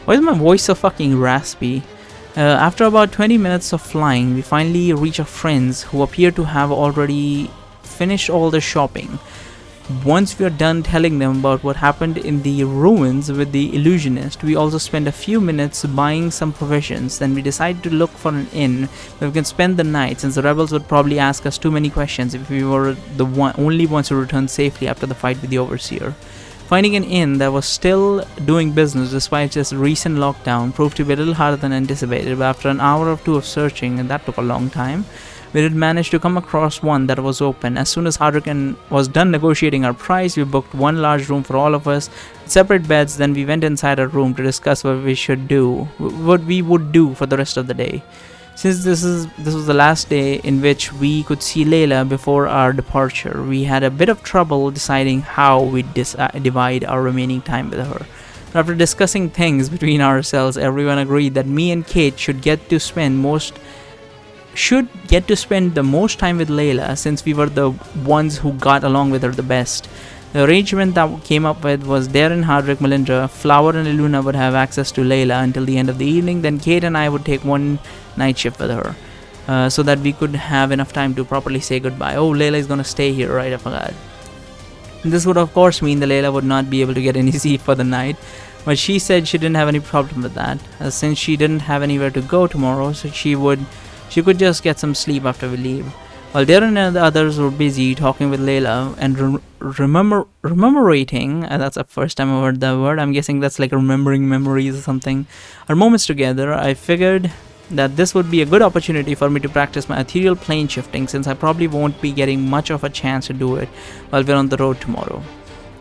Why is my voice so fucking raspy? After about 20 minutes of flying, we finally reach our friends who appear to have already finished all their shopping. Once we are done telling them about what happened in the ruins with the illusionist, we also spend a few minutes buying some provisions. Then we decide to look for an inn where we can spend the night, since the rebels would probably ask us too many questions if we were the only ones who returned safely after the fight with the overseer. Finding an inn that was still doing business despite its recent lockdown proved to be a little harder than anticipated, but after an hour or two of searching, and that took a long time, we did manage to come across one that was open. As soon as Hardrick was done negotiating our price, we booked one large room for all of us, separate beds. Then we went inside our room to discuss what we would do for the rest of the day. Since this was the last day in which we could see Layla before our departure, we had a bit of trouble deciding how we divide our remaining time with her. After discussing things between ourselves, everyone agreed that me and Kate should get to spend the most time with Layla, since we were the ones who got along with her the best. The arrangement that we came up with was Darren, Hardrick, Melindra, Flower and Iluna would have access to Layla until the end of the evening, then Kate and I would take one night shift with her, so that we could have enough time to properly say goodbye. Oh, Layla is gonna stay here, right? I forgot. This would of course mean that Layla would not be able to get any sleep for the night, but she said she didn't have any problem with that, since she didn't have anywhere to go tomorrow, so she could just get some sleep after we leave. While Darren and the others were busy talking with Layla and remembering, that's the first time I heard that word, I'm guessing that's like remembering memories or something, our moments together, I figured that this would be a good opportunity for me to practice my ethereal plane shifting, since I probably won't be getting much of a chance to do it while we're on the road tomorrow.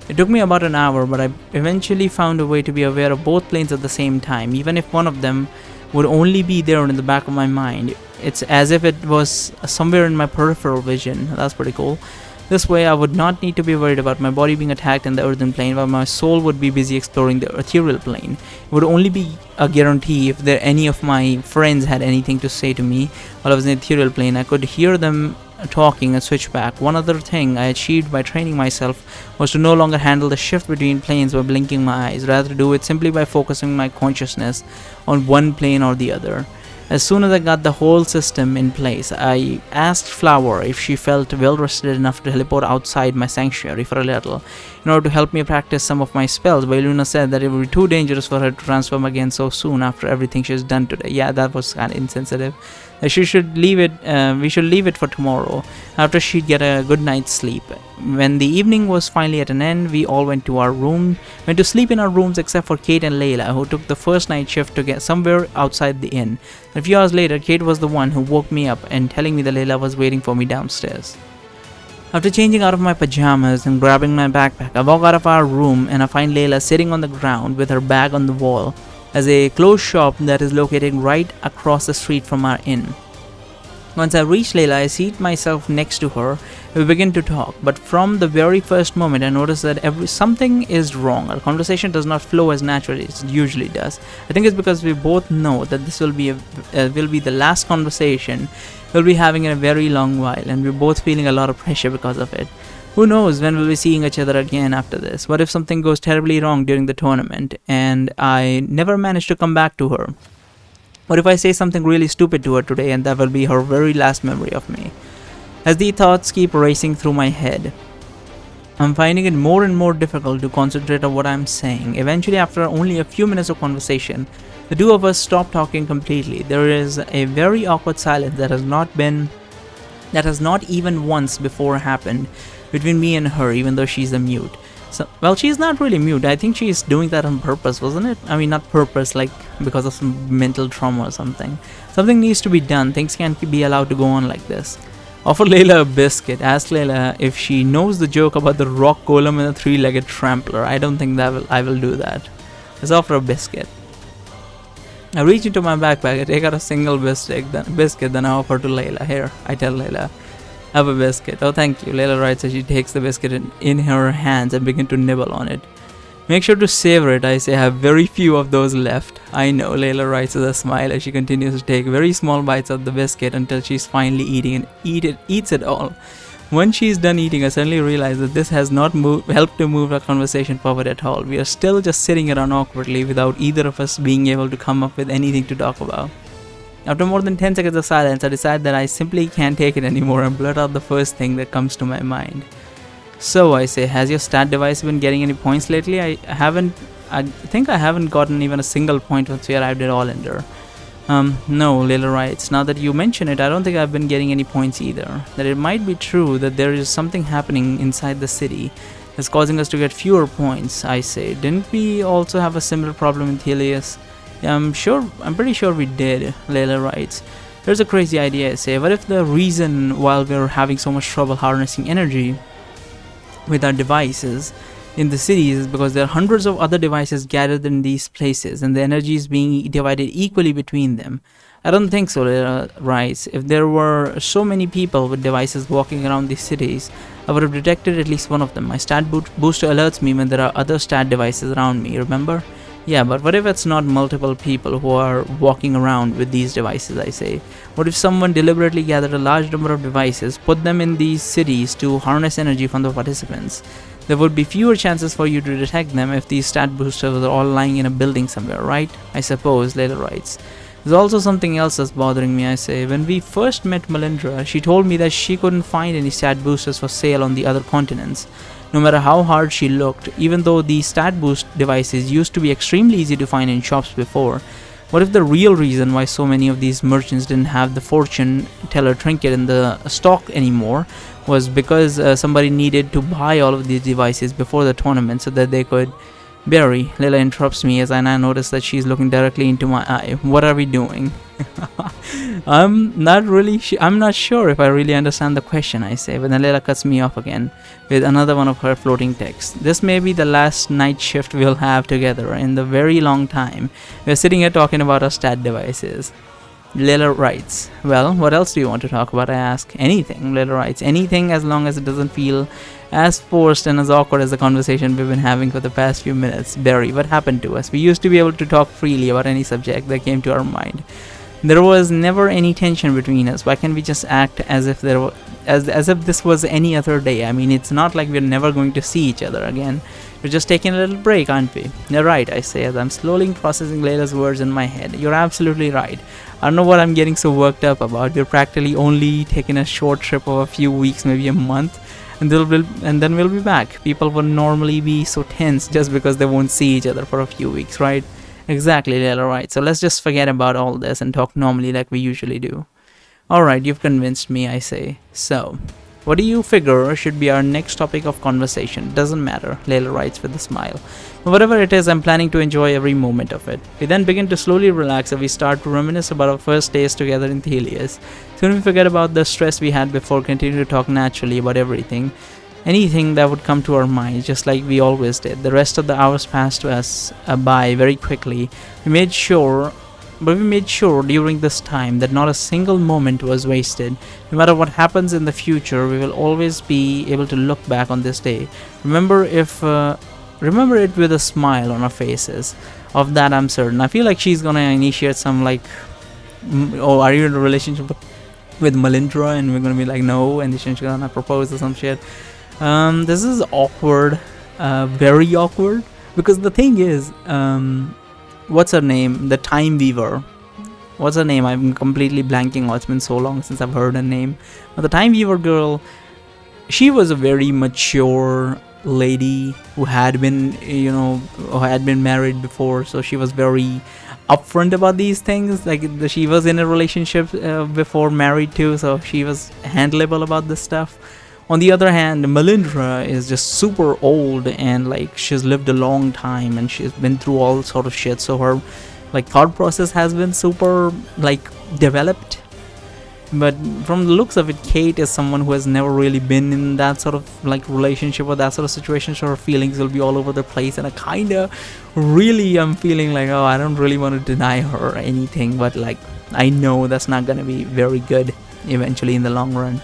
It took me about an hour, but I eventually found a way to be aware of both planes at the same time, even if one of them would only be there in the back of my mind. It's as if it was somewhere in my peripheral vision. That's pretty cool. This way I would not need to be worried about my body being attacked in the earthen plane, while my soul would be busy exploring the ethereal plane. It would only be a guarantee if any of my friends had anything to say to me while I was in the ethereal plane. I could hear them talking and switch back. One other thing I achieved by training myself was to no longer handle the shift between planes by blinking my eyes, rather do it simply by focusing my consciousness on one plane or the other. As soon as I got the whole system in place, I asked Flower if she felt well rested enough to teleport outside my sanctuary for a little, in order to help me practice some of my spells, but Luna said that it would be too dangerous for her to transform again so soon after everything she's done today. Yeah, that was kind of insensitive. We should leave it for tomorrow, after she'd get a good night's sleep. When the evening was finally at an end, we all went to sleep in our rooms except for Kate and Layla, who took the first night shift to get somewhere outside the inn. A few hours later, Kate was the one who woke me up and telling me that Layla was waiting for me downstairs. After changing out of my pajamas and grabbing my backpack, I walk out of our room and I find Layla sitting on the ground with her bag on the wall, as a clothes shop that is located right across the street from our inn. Once I reach Layla, I seat myself next to her and we begin to talk, but from the very first moment I notice that something is wrong. Our conversation does not flow as naturally as it usually does. I think it's because we both know that this will be the last conversation we'll be having in a very long while, and we're both feeling a lot of pressure because of it. Who knows when we'll be seeing each other again after this? What if something goes terribly wrong during the tournament and I never manage to come back to her? What if I say something really stupid to her today and that will be her very last memory of me? As the thoughts keep racing through my head, I'm finding it more and more difficult to concentrate on what I'm saying. Eventually, after only a few minutes of conversation, the two of us stop talking completely. There is a very awkward silence that has not even once before happened between me and her, even though she's a mute. So, well, she's not really mute. I think she's doing that on purpose, wasn't it? I mean, not purpose, like because of some mental trauma or something. Something needs to be done. Things can't be allowed to go on like this. Offer Layla a biscuit. Ask Layla if she knows the joke about the rock golem and the three-legged trampler. I don't think I will do that. Let's offer a biscuit. I reach into my backpack, I take out a single biscuit, then I offer to Layla. Here, I tell Layla, have a biscuit. Oh, thank you. Layla writes as she takes the biscuit in her hands and begins to nibble on it. Make sure to savor it, I say. I have very few of those left. I know, Layla writes with a smile as she continues to take very small bites of the biscuit until she's finally eats it all. Once she's done eating, I suddenly realize that this has not helped to move our conversation forward at all. We are still just sitting around awkwardly without either of us being able to come up with anything to talk about. After more than 10 seconds of silence, I decide that I simply can't take it anymore and blurt out the first thing that comes to my mind. So, I say, has your stat device been getting any points lately? I think I haven't gotten even a single point once we arrived at Allender. No, Layla writes. Now that you mention it, I don't think I've been getting any points either. That it might be true that there is something happening inside the city that's causing us to get fewer points, I say. Didn't we also have a similar problem in Thelius? Yeah, I'm pretty sure we did, Layla writes. Here's a crazy idea, I say. What if the reason why we're having so much trouble harnessing energy with our devices in the cities is because there are hundreds of other devices gathered in these places and the energy is being divided equally between them? I don't think so, Layla writes. If there were so many people with devices walking around these cities, I would have detected at least one of them. My stat booster alerts me when there are other stat devices around me, remember? Yeah, but what if it's not multiple people who are walking around with these devices, I say? What if someone deliberately gathered a large number of devices, put them in these cities to harness energy from the participants? There would be fewer chances for you to detect them if these stat boosters are all lying in a building somewhere, right? I suppose, Layla writes. There's also something else that's bothering me, I say. When we first met Melindra, she told me that she couldn't find any stat boosters for sale on the other continents. No matter how hard she looked, even though these stat boost devices used to be extremely easy to find in shops before. What if the real reason why so many of these merchants didn't have the fortune teller trinket in the stock anymore was because somebody needed to buy all of these devices before the tournament so that they could... Barry, Layla interrupts me as I now notice that she's looking directly into my eye. What are we doing? I'm not sure if I really understand the question, I say, but then Layla cuts me off again with another one of her floating texts. This may be the last night shift we'll have together in the very long time. We're sitting here talking about our stat devices. Layla writes, well, what else do you want to talk about? I ask. Anything, Layla writes. Anything, as long as it doesn't feel as forced and as awkward as the conversation we've been having for the past few minutes. Barry, what happened to us? We used to be able to talk freely about any subject that came to our mind. There was never any tension between us. Why can't we just act as if as if this was any other day? I mean, it's not like we're never going to see each other again. We're just taking a little break, aren't we? You're right, I say as I'm slowly processing Layla's words in my head. You're absolutely right. I don't know what I'm getting so worked up about. We're practically only taking a short trip of a few weeks, maybe a month, and then we'll be back. People would normally be so tense just because they won't see each other for a few weeks, right? Exactly, Layla, right. So let's just forget about all this and talk normally like we usually do. Alright, you've convinced me, I say. So, what do you figure should be our next topic of conversation? Doesn't matter, Layla writes with a smile. But whatever it is, I'm planning to enjoy every moment of it. We then begin to slowly relax and we start to reminisce about our first days together in Thelius. Soon we forget about the stress we had before, continue to talk naturally about everything. Anything that would come to our minds, just like we always did. The rest of the hours passed us by very quickly. We made sure during this time that not a single moment was wasted. No matter what happens in the future, we will always be able to look back on this day. Remember it with a smile on our faces. Of that I'm certain. I feel like she's gonna initiate some like, oh, are you in a relationship with Melindra? And we're gonna be like, no, and she's gonna propose or some shit. This is awkward, very awkward, because the thing is, what's her name? The Time Weaver. What's her name? I'm completely blanking. Oh, it's been so long since I've heard her name. But the Time Weaver girl, she was a very mature lady who had been, married before, so she was very upfront about these things. Like she was in a relationship before, married too, so she was handleable about this stuff. On the other hand, Melindra is just super old and like she's lived a long time and she's been through all sort of shit, so her like thought process has been super like developed. But from the looks of it, Kate is someone who has never really been in that sort of like relationship or that sort of situation, so her feelings will be all over the place, and I'm feeling like, oh, I don't really want to deny her or anything, but like I know that's not gonna be very good eventually in the long run.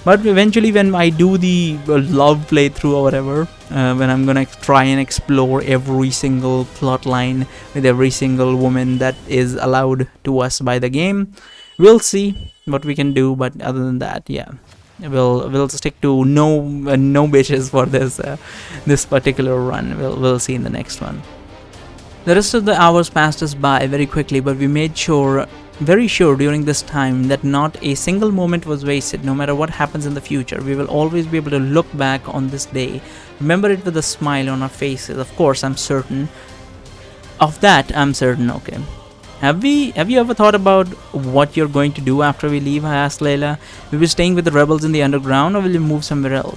But eventually when I do the love playthrough or whatever, when I'm gonna try and explore every single plot line with every single woman that is allowed to us by the game, we'll see what we can do. But other than that, yeah. We'll stick to no bitches for this particular run. We'll see in the next one. The rest of the hours passed us by very quickly, but we made very sure during this time that not a single moment was wasted. No matter what happens in the future, we will always be able to look back on this day, remember it with a smile on our faces. Of course, I'm certain of that. I'm certain. Okay. Have you ever thought about what you're going to do after we leave? I asked Layla. Will you be staying with the rebels in the underground, or will you move somewhere else?